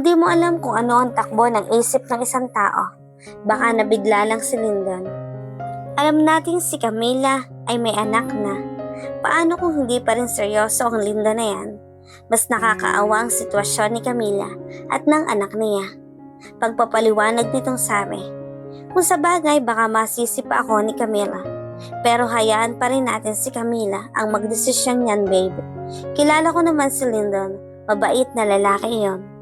Hindi mo alam kung ano ang takbo ng isip ng isang tao. Baka nabigla lang si Lyndon. Alam nating si Camila ay may anak na. Paano kung hindi pa rin seryoso ang Lyndon na yan? Mas nakakaawa ang sitwasyon ni Camila at ng anak niya. Pagpapaliwanag nitong sabi, kung sa bagay baka masisi pa ako ni Camila. Pero hayaan pa rin natin si Camila ang magdesisyon niyan, babe. Kilala ko naman si Lyndon, mabait na lalaki iyon.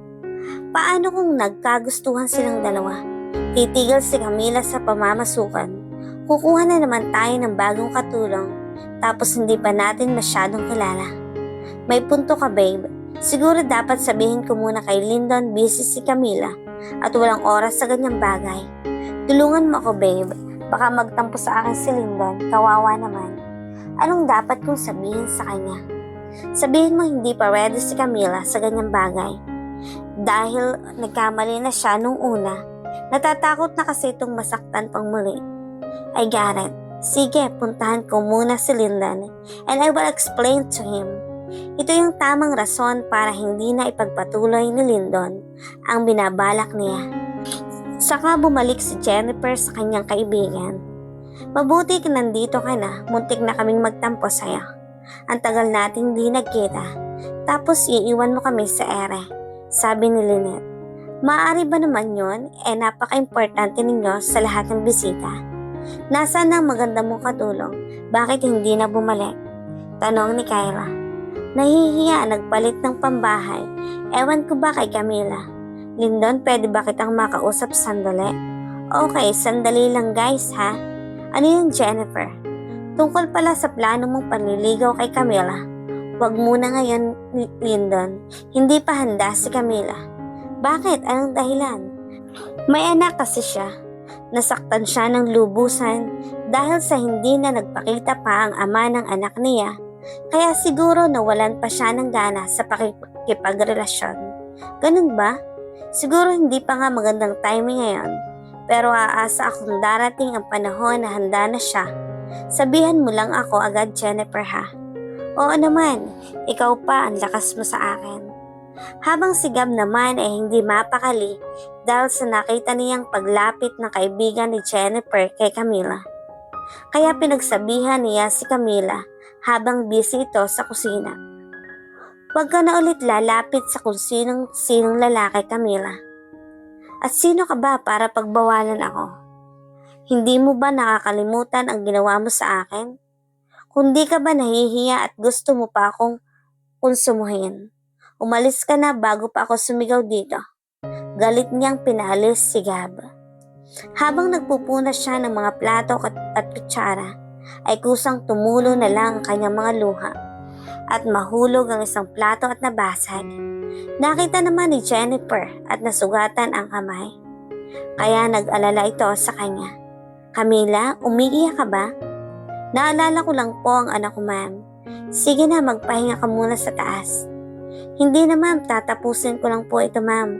Paano kung nagkagustuhan silang dalawa? Titigil si Camila sa pamamasukan. Kukuha na naman tayo ng bagong katulong, tapos hindi pa natin masyadong kilala. May punto ka, babe. Siguro dapat sabihin ko muna kay Lyndon busy si Camila at walang oras sa ganyang bagay. Tulungan mo ako, babe. Baka magtampo sa akin si Lyndon, kawawa naman. Anong dapat kong sabihin sa kanya? Sabihin mo hindi pa ready si Camila sa ganyang bagay. Dahil nagkamali na siya nung una, natatakot na kasi itong masaktan pang muli. I got it. Sige, puntahan ko muna si Lyndon and I will explain to him. Ito yung tamang rason para hindi na ipagpatuloy ni Lyndon ang binabalak niya. Saka bumalik si Jennifer sa kanyang kaibigan. Mabuti ka nandito ka na, muntik na kaming magtampo sa'yo. Ang tagal nating di nagkita, tapos iiwan mo kami sa ere, sabi ni Lynette. Maaari ba naman yon? Napaka-importante ninyo sa lahat ng bisita. Nasaan ang maganda mong katulong? Bakit hindi na bumalik? Tanong ni Kyla. Nahihiya, nagpalit ng pambahay. Ewan ko ba kay Camila? Lyndon, pwede ba kitang makausap sandali? Okay, sandali lang guys ha. Ano yun, Jennifer? Tungkol pala sa plano mong panliligaw kay Camila. Huwag muna ngayon, Lyndon. Hindi pa handa si Camila. Bakit? Anong dahilan? May anak kasi siya. Nasaktan siya ng lubusan dahil sa hindi na nagpakita pa ang ama ng anak niya. Kaya siguro nawalan pa siya ng gana sa pakikipagrelasyon. Ganun ba? Siguro hindi pa nga magandang timing ngayon. Pero aasa akong darating ang panahon na handa na siya. Sabihan mo lang ako agad, Jennifer ha. Oo naman, ikaw pa ang lakas mo sa akin. Habang si Gab naman ay hindi mapakali dahil sa nakita niyang paglapit ng kaibigan ni Jennifer kay Camila. Kaya pinagsabihan niya si Camila habang busy ito sa kusina. Huwag ka na ulit lalapit sa kung sinong lalaki, Camila. At sino ka ba para pagbawalan ako? Hindi mo ba nakakalimutan ang ginawa mo sa akin? Kung di ka ba nahihiya at gusto mo pa akong konsumuhin, umalis ka na bago pa ako sumigaw dito. Galit niyang pinaalis si Gab. Habang nagpupunas siya ng mga plato at kutsara, ay kusang tumulo na lang ang kanyang mga luha at mahulog ang isang plato at nabasag. Nakita naman ni Jennifer at nasugatan ang kamay. Kaya nag-alala ito sa kanya. Camila, umiiyak ka ba? Naalala ko lang po ang anak ko, ma'am. Sige na, magpahinga ka muna sa taas. Hindi na ma'am, tatapusin ko lang po ito ma'am,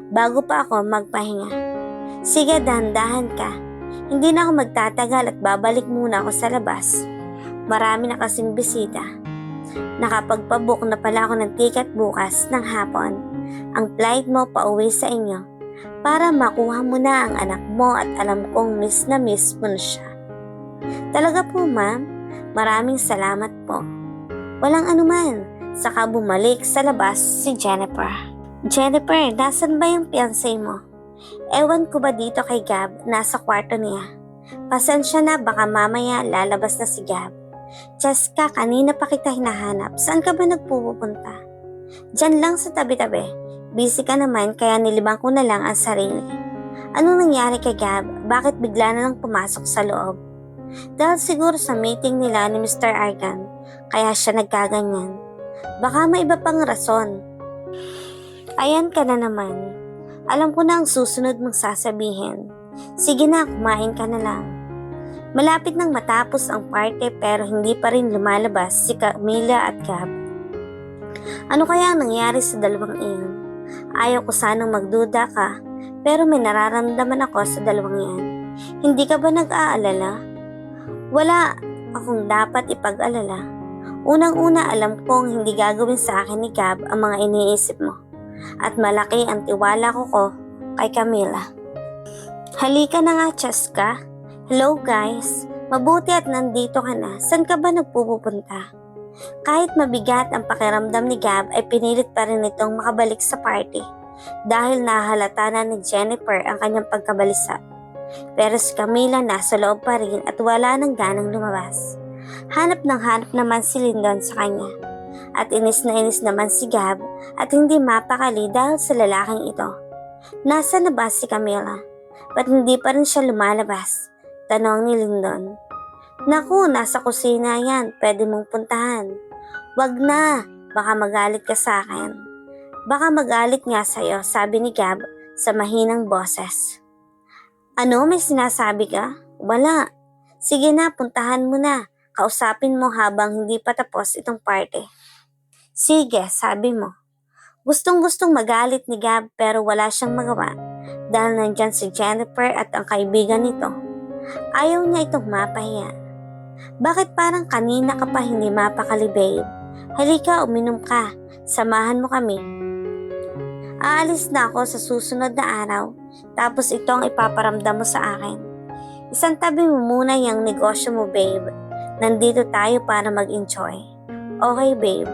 bago pa ako magpahinga. Sige, dahan-dahan ka. Hindi na ako magtatagal at babalik muna ako sa labas. Marami na kasing bisita. Nakapagpabook na pala ako ng ticket bukas ng hapon. Ang flight mo pauwi sa inyo para makuha mo na ang anak mo at alam kong miss na miss mo na siya. Talaga po ma'am, maraming salamat po. Walang anuman. Saka bumalik sa labas si Jennifer. Jennifer, nasan ba yung fiancé mo? Ewan ko ba dito kay Gab, nasa kwarto niya. Pasensya na, baka mamaya lalabas na si Gab. Jessica, kanina pa kita hinahanap. Saan ka ba nagpupunta? Diyan lang sa tabi-tabi. Busy ka naman kaya nilibang ko na lang ang sarili. Anong nangyari kay Gab? Bakit bigla na lang pumasok sa loob? Dahil siguro sa meeting nila ni Mr. Argan, kaya siya nagkaganyan. Baka may iba pang rason. Ayan ka na naman. Alam ko na ang susunod mong sasabihin. Sige na, kumain ka na lang. Malapit nang matapos ang party pero hindi pa rin lumalabas si Camila at Gab. Ano kaya ang nangyari sa dalawang iyon? Ayaw ko sanang magduda ka pero may nararamdaman ako sa dalawang iyan. Hindi ka ba nag-aalala? Wala akong dapat ipag-alala. Unang-una alam kong hindi gagawin sa akin ni Gab ang mga iniisip mo. at malaki ang tiwala ko kay Camila. Halika na nga, Cheska. Hello guys, mabuti at nandito ka na. Saan ka ba nagpupunta? Kahit mabigat ang pakiramdam ni Gab ay pinilit pa rin itong makabalik sa party dahil nahalata na ni Jennifer ang kanyang pagkabalisa. Pero si Camila nasa loob pa rin at wala nang ganang lumabas. Hanap naman si Lyndon sa kanya. At inis naman si Gab at hindi mapakali dahil sa lalaking ito. Nasa na ba si Camila? Ba't hindi pa rin siya lumalabas? Tanong ni Lyndon. Naku, nasa kusina yan. Pwede mong puntahan. Wag na, baka magalit ka sa akin. Baka magalit nga sa'yo, sabi ni Gab sa mahinang boses. Ano, may sinasabi ka? Wala. Sige na, puntahan mo na. Kausapin mo habang hindi pa tapos itong party. Sige, sabi mo. Gustong-gustong magalit ni Gab pero wala siyang magawa dahil nandyan si Jennifer at ang kaibigan nito. Ayaw niya itong mapahiya. Bakit parang kanina ka pa hindi mapakali, babe? Halika, uminom ka. Samahan mo kami. Aalis na ako sa susunod na araw, tapos ito ang ipaparamdam mo sa akin. Isang tabi mo muna yung negosyo mo, babe. Nandito tayo para mag-enjoy. Okay, babe.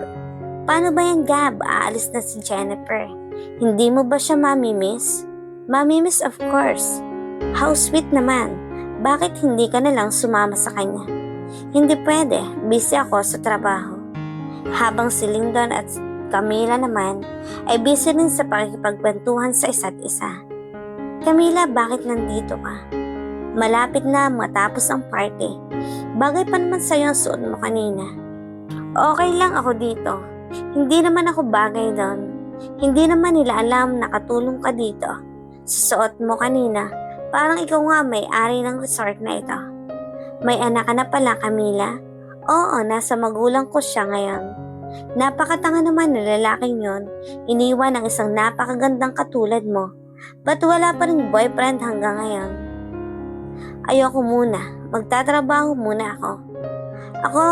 Paano ba yan, Gab? Aalis na si Jennifer. Hindi mo ba siya mamimiss? Mamimiss, of course. How sweet naman. Bakit hindi ka na lang sumama sa kanya? Hindi pwede. Busy ako sa trabaho. Habang si Lyndon at Camila naman ay busy rin sa pakikipagkwentuhan sa isa't isa. Camila, bakit nandito ka? Malapit na matapos ang party. Bagay pa naman sa'yo ang suot mo kanina. Okay lang ako dito. Hindi naman ako bagay doon. Hindi naman nila alam na katulong ka dito. Sa suot mo kanina, parang ikaw nga may-ari ng resort na ito. May anak ka na pala, Camila? Oo, nasa magulang ko siya ngayon. Napakatanga naman na lalaking yon, iniwan ang isang napakagandang katulad mo. Ba't wala pa rin boyfriend hanggang ngayon? Ayoko muna, magtatrabaho muna ako. Ako,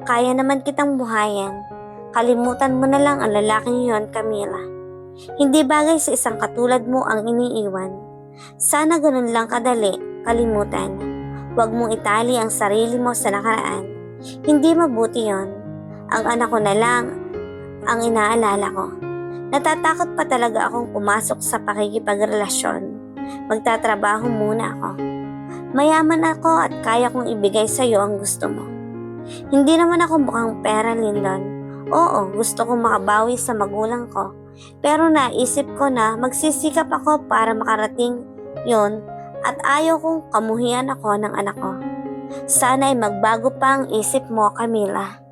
kaya naman kitang buhayan. Kalimutan mo na lang ang lalaking yon, Camila. Hindi bagay sa isang katulad mo ang iniiwan. Sana ganun lang kadali, kalimutan. Huwag mong itali ang sarili mo sa nakaraan. Hindi mabuti yon. Ang anak ko na lang ang inaalala ko. Natatakot pa talaga akong pumasok sa pakikipagrelasyon. Magtatrabaho muna ako. Mayaman ako at kaya kong ibigay sa iyo ang gusto mo. Hindi naman ako mukhang pera, Lyndon. Oo, gusto kong makabawi sa magulang ko. Pero naisip ko na magsisikap ako para makarating yon at ayaw kong kamuhian ako ng anak ko. Sana ay magbago pa ang isip mo, Camila.